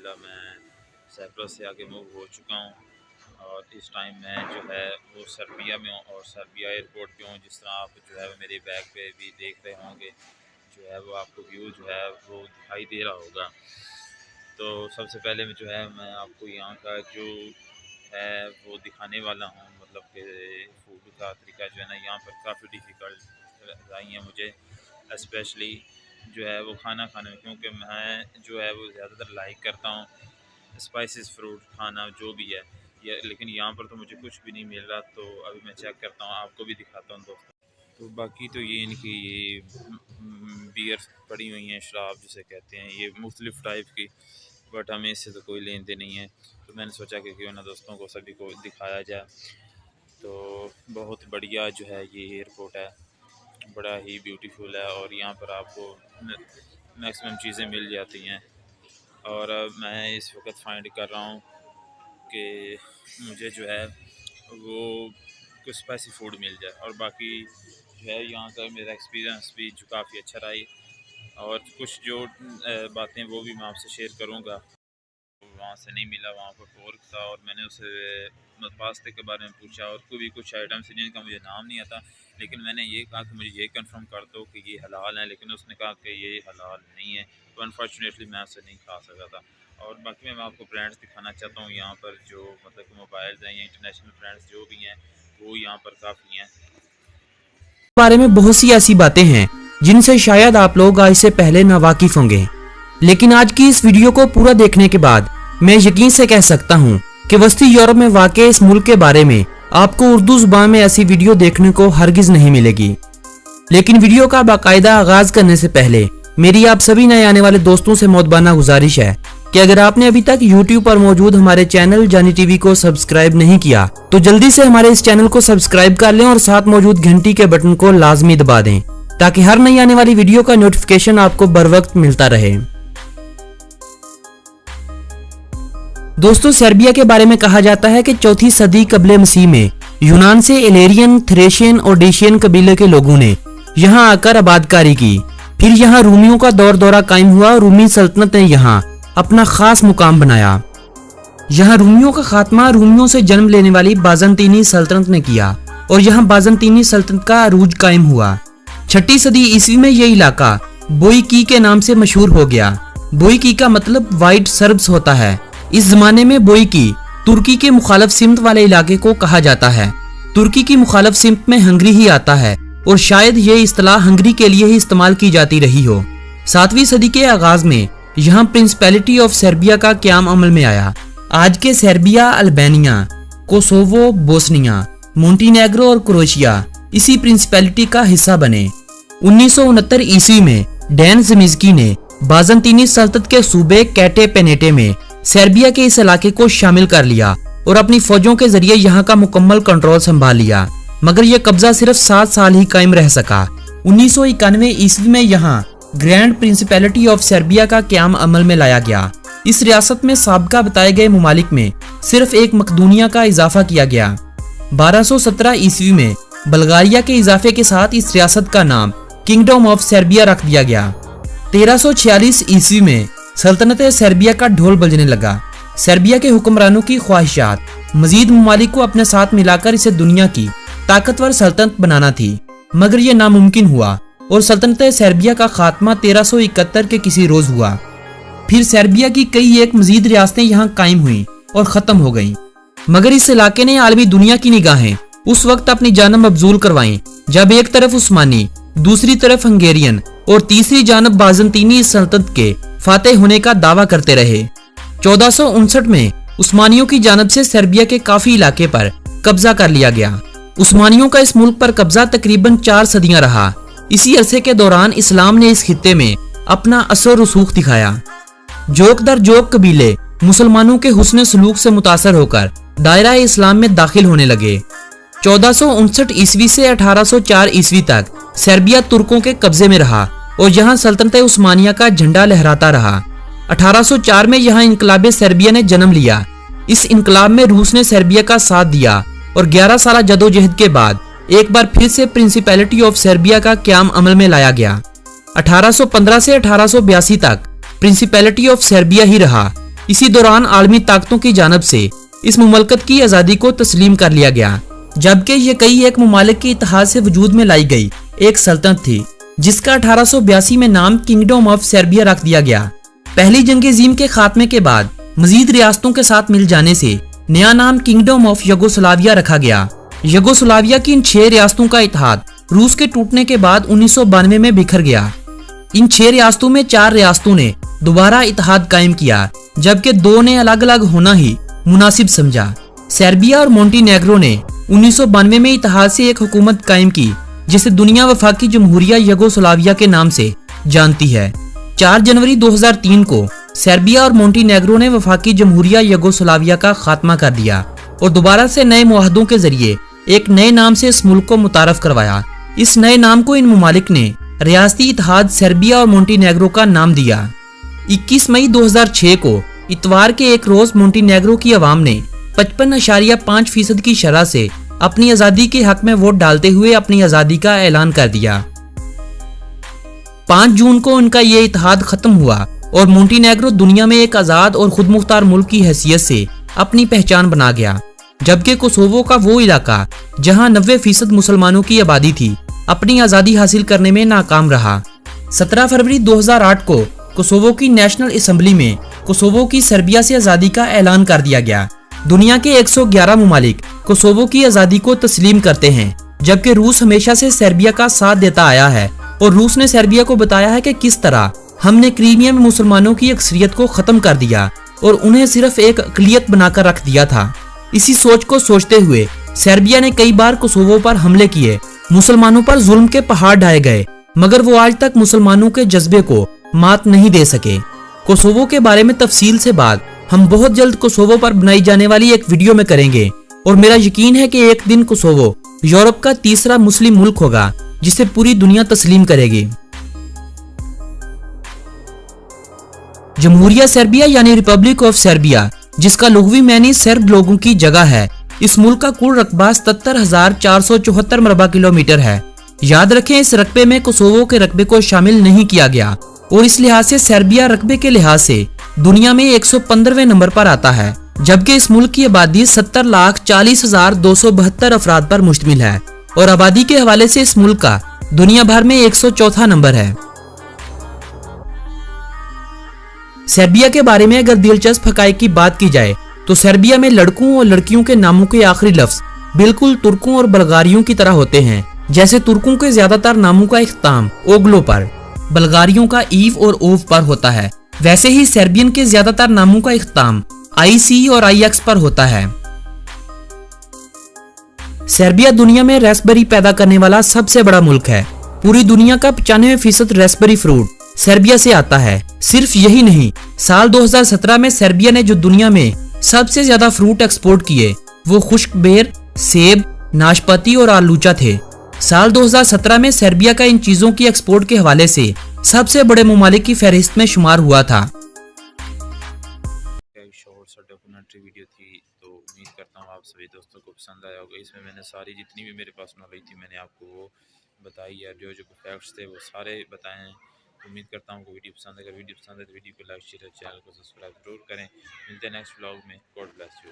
अल्हम्दुलिल्लाह मैं साइप्रस से आगे मूव हो चुका हूँ और इस टाइम मैं जो है वो सर्बिया में हूँ और सर्बिया एयरपोर्ट पे हूँ। जिस तरह आप जो है मेरे बैग पे भी देख रहे होंगे, जो है वो आपको व्यू जो है वो दिखाई दे रहा होगा। तो सबसे पहले में जो है मैं आपको यहाँ का जो है वो दिखाने वाला हूँ, मतलब कि फूड का तरीका जो है ना यहाँ पर काफ़ी डिफ़िकल्ट आई है मुझे, स्पेशली जो है वो खाना खाने में, क्योंकि मैं जो है वो ज़्यादातर लाइक करता हूँ स्पाइसेस फ्रूट खाना जो भी है लेकिन यहाँ पर तो मुझे कुछ भी नहीं मिल रहा। तो अभी मैं चेक करता हूँ, आपको भी दिखाता हूँ दोस्तों। तो बाकी तो ये इनकी ये बियर पड़ी हुई हैं, शराब जिसे कहते हैं, ये मुख्तलिफ़ टाइप की, बट हमें इससे तो कोई लेन देन नहीं है। तो मैंने सोचा कि क्यों ना दोस्तों को सभी को दिखाया जाए। तो बहुत बढ़िया जो है ये एयरपोर्ट है, बड़ा ही ब्यूटीफुल है और यहाँ पर आपको मैक्सिमम चीज़ें मिल जाती हैं। और मैं इस वक्त फाइंड कर रहा हूँ कि मुझे जो है वो कुछ स्पाइसी फूड मिल जाए। और बाकी जो है यहाँ का मेरा एक्सपीरियंस भी जो काफ़ी अच्छा रहा और कुछ जो बातें वो भी मैं आपसे शेयर करूँगा। वहाँ से नहीं मिला, वहाँ पर पोर्क था और मैंने उससे पास्ते के बारे में पूछा और कोई भी कुछ आइटम्स जिनका मुझे नाम नहीं आता, लेकिन मैंने ये कहा कि मुझे ये कंफर्म कर दो कि ये हलाल है, लेकिन उसने कहा कि ये हलाल नहीं है। तो अनफॉर्चुनेटली मैं उससे नहीं खा सका था। और बाकी मैं आपको ब्रांड्स दिखाना चाहता हूँ यहाँ पर, जो मतलब कि मोबाइल्स हैं या इंटरनेशनल ब्रांड्स जो भी हैं वो यहाँ पर काफ़ी हैं। बारे में बहुत सी ऐसी बातें हैं जिनसे शायद आप लोग आज से पहले नावाकिफ होंगे, लेकिन आज की इस वीडियो को पूरा देखने के बाद मैं यकीन से कह सकता हूं कि वस्ती यूरोप में वाक़ इस मुल्क के बारे में आपको उर्दू जुबान में ऐसी वीडियो देखने को हरगिज नहीं मिलेगी। लेकिन वीडियो का बाकायदा आगाज करने से पहले मेरी आप सभी नए आने वाले दोस्तों से मोहब्बाना गुजारिश है कि अगर आपने अभी तक YouTube पर मौजूद हमारे चैनल जानी टीवी को सब्सक्राइब नहीं किया तो जल्दी से हमारे इस चैनल को सब्सक्राइब कर लें और साथ मौजूद घंटी के बटन को लाजमी दबा दें ताकि हर नई आने वाली वीडियो का नोटिफिकेशन आपको बर वक्त मिलता रहे। दोस्तों, सर्बिया के बारे में कहा जाता है कि 4वीं सदी कबले मसीह में यूनान से इलेरियन, थ्रेशियन और डेशियन कबीले के लोगों ने यहाँ आकर आबादकारी की। फिर यहाँ रूमियों का दौर दौरा कायम हुआ और रूमी सल्तनत ने यहाँ अपना खास मुकाम बनाया। यहाँ रूमियों का खात्मा रूमियों से जन्म लेने वाली बाज़ंतीनी सल्तनत ने किया और यहाँ बाज़ंतीनी सल्तनत का अरूज कायम हुआ। 6वीं सदी ईस्वी में यह इलाका बोईकी के नाम से मशहूर हो गया। बोईकी का मतलब व्हाइट सर्ब्स होता है। इस जमाने में बोईकी तुर्की के मुखालफ सिमत वाले इलाके को कहा जाता है। तुर्की की मुखालफ सिमत में हंगरी ही आता है और शायद ये इस्तेलाह हंगरी के लिए ही इस्तेमाल की जाती रही हो। 7वीं सदी के आगाज में यहाँ प्रिंसिपैलिटी ऑफ सर्बिया का क्याम अमल में आया। आज के सर्बिया, अल्बानिया, कोसोवो, बोस्निया, मोंटीनेग्रो और क्रोएशिया इसी प्रिंसिपैलिटी का हिस्सा बने। 1969 ईस्वी में डैन ज़मीज़की ने बाज़ंतीनी सल्तनत के सूबे कैटे पेनेटे में सर्बिया के इस इलाके को शामिल कर लिया और अपनी फौजों के जरिए यहाँ का मुकम्मल कंट्रोल संभाल लिया, मगर यह कब्जा सिर्फ 7 साल ही कायम रह सका। 1991 ईस्वी में यहाँ ग्रैंड प्रिंसिपैलिटी ऑफ सर्बिया का क्याम अमल में लाया गया। इस रियासत में साबका बताए गए मुमालिक में सिर्फ एक मकदूनिया का इजाफा किया गया। 1217 ईस्वी में बल्गारिया के इजाफे के साथ इस रियासत का नाम किंगडम ऑफ सर्बिया रख दिया गया। 1346 ईस्वी में सल्तनत सर्बिया का ढोल बजने लगा। सर्बिया के हुक्मरानों की ख्वाहिशात मजीद मुमालिक को अपने साथ मिलाकर इसे दुनिया की ताकतवर सल्तनत बनाना थी, मगर यह नामुमकिन हुआ और सल्तनत सर्बिया का खात्मा 1371 के किसी रोज हुआ। फिर सर्बिया की कई एक मजीद रियासतें यहाँ कायम हुई और ख़त्म हो गईं, मगर इस इलाके ने आलमी दुनिया की निगाहें उस वक्त अपनी जानब मबजूल करवाईं जब एक तरफ उस्मानी, दूसरी तरफ हंगेरियन और तीसरी जानब बाज़ंतीनी सल्तनत के फातेह होने का दावा करते रहे। 1459 में उस्मानियों की जानब से सर्बिया के काफी इलाके पर कब्जा कर लिया गया। उस्मानियों का इस मुल्क पर कब्जा तकरीबन 4 सदियां रहा। इसी अरसे के दौरान इस्लाम ने इस खित्ते में अपना असर रसूख दिखाया। जोक दर जोक कबीले मुसलमानों के हुस्न सलूक से मुतासर होकर दायरा इस्लाम में दाखिल होने लगे। 1459 ईस्वी से 1804 ईस्वी तक सर्बिया तुर्कों के कब्जे में रहा और यहाँ सल्तनत उस्मानिया का झंडा लहराता रहा। 1804 में यहाँ इनकलाब सर्बिया ने जन्म लिया। इस इनकलाब में रूस ने सर्बिया का साथ दिया और 11 साल जदोजहद के बाद एक बार फिर से प्रिंसिपैलिटी ऑफ सर्बिया का क्याम अमल में लाया गया। 1815 से 1882 तक प्रिंसिपैलिटी ऑफ सर्बिया ही रहा इसी दौरान आलमी ताकतों की जानब से इस मुमलकत की आज़ादी को तस्लीम कर लिया गया, जबकि ये कई एक ममालिक के इत्तेहाद से वजूद में लाई गई एक सल्तनत थी जिसका 1882 में नाम किंगडम ऑफ सर्बिया रख दिया गया। पहली जंग अज़ीम के खात्मे के बाद मजीद रियासतों के साथ मिल जाने से नया नाम किंगडम ऑफ यूगोस्लाविया रखा गया। यूगोस्लाविया की इन 6 रियासतों का इत्तेहाद रूस के टूटने के बाद 1992 में बिखर गया। इन 6 रियासतों में 4 रियासतों ने दोबारा इत्तेहाद कायम किया, जबकि 2 ने अलग अलग होना ही मुनासिब समझा। सर्बिया और मोंटीनेग्रो ने 1992 में इत्तेहाद से एक हुकूमत कायम की जिसे दुनिया वफाकी जमहूरिया यूगोस्लाविया के नाम से जानती है। 4 जनवरी 2003 को सर्बिया और मोंटीनेग्रो ने वफाकी जमहूरिया यूगोस्लाविया का खात्मा कर दिया और दोबारा से नए मुआहदों के जरिए एक नए नाम से इस मुल्क को मुतारफ करवाया। इस नए नाम को इन ममालिक ने रियासती इत्तेहाद सर्बिया और मोंटीनेग्रो का नाम दिया। 21 मई 2006 को इतवार के एक रोज मोंटीनेग्रो की आवाम ने 55.5% की शरह से अपनी आज़ादी के हक में वोट डालते हुए अपनी आज़ादी का ऐलान कर दिया। 5 जून को उनका ये इत्तेहाद खत्म हुआ और मोंटीनेग्रो दुनिया में एक आज़ाद और खुद मुख्तार मुल्क की हैसियत से अपनी पहचान बना गया, जबकि कोसोवो का वो इलाका जहां 90% मुसलमानों की आबादी थी अपनी आज़ादी हासिल करने में नाकाम रहा। 17 फरवरी 2008 को कोसोवो की नेशनल असेंबली में कोसोवो की सर्बिया से आज़ादी का ऐलान कर दिया गया। दुनिया के 111 ममालिक कोसोवो की आज़ादी को तस्लीम करते हैं, जबकि रूस हमेशा से सर्बिया का साथ देता आया है और रूस ने सर्बिया को बताया है कि किस तरह हमने क्रीमिया में मुसलमानों की अक्सरियत को खत्म कर दिया और उन्हें सिर्फ एक अक़लियत बनाकर रख दिया था। इसी सोच को सोचते हुए सर्बिया ने कई बार कोसोवो पर हमले किए, मुसलमानों पर जुल्म के पहाड़ ढाए गए, मगर वो आज तक मुसलमानों के जज्बे को मात नहीं दे सके। कोसोवो के बारे में तफसील से बात हम बहुत जल्द कोसोवो पर बनाई जाने वाली एक वीडियो में करेंगे और मेरा यकीन है कि एक दिन कोसोवो यूरोप का तीसरा मुस्लिम मुल्क होगा जिसे पूरी दुनिया तस्लीम करेगी। जमहूरिया सर्बिया यानी रिपब्लिक ऑफ सर्बिया, जिसका लुग़वी मानी सर्ब लोगों की जगह है, इस मुल्क का कुल रकबा 77,474 मरबा किलोमीटर है। याद रखें, इस रकबे में कोसोवो के रकबे को शामिल नहीं किया गया और इस लिहाज से सर्बिया रकबे के लिहाज से दुनिया में 115वें नंबर पर आता है, जबकि इस मुल्क की आबादी 70,40,272 अफराद पर मुश्तमिल है और आबादी के हवाले से इस मुल्क का दुनिया भर में 104 नंबर है। सर्बिया के बारे में अगर दिलचस्प हकाइक की बात की जाए तो सर्बिया में लड़कों और लड़कियों के नामों के आखिरी लफ्ज बिल्कुल तुर्कों और बल्गारियों की तरह होते हैं। जैसे तुर्कों के ज्यादातर नामों का इख्तिताम ओग्लो पर, बल्गारियों का ईव और ओव पर होता है, वैसे ही सर्बियन के ज्यादातर नामों का इख्तिताम IC और IX पर होता है। सर्बिया दुनिया में रास्पबेरी पैदा करने वाला सबसे बड़ा मुल्क है। पूरी दुनिया का 95% रास्पबेरी फ्रूट सर्बिया से आता है। सिर्फ यही नहीं, साल 2017 में सर्बिया ने जो दुनिया में सबसे ज्यादा फ्रूट एक्सपोर्ट किए वो खुश्क बेर, सेब, नाशपाती और आलूचा थे। साल 2017 में सर्बिया का इन चीजों की एक्सपोर्ट के हवाले से सबसे बड़े ममालिक की फहरिस्त में शुमार हुआ था। शॉर्ट सा डॉक्यूमेंट्री वीडियो थी, तो उम्मीद करता हूँ आप सभी दोस्तों को पसंद आया होगा। इसमें मैंने सारी जितनी भी मेरे पास नॉलेज थी मैंने आपको वो बताई है, जो जो फैक्ट्स थे वो सारे बताए हैं। उम्मीद करता हूँ वीडियो पसंद है। अगर वीडियो पसंद है तो वीडियो को लाइक शेयर, चैनल को सब्सक्राइब जरूर करें। मिलते हैं नेक्स्ट व्लॉग में। God bless you.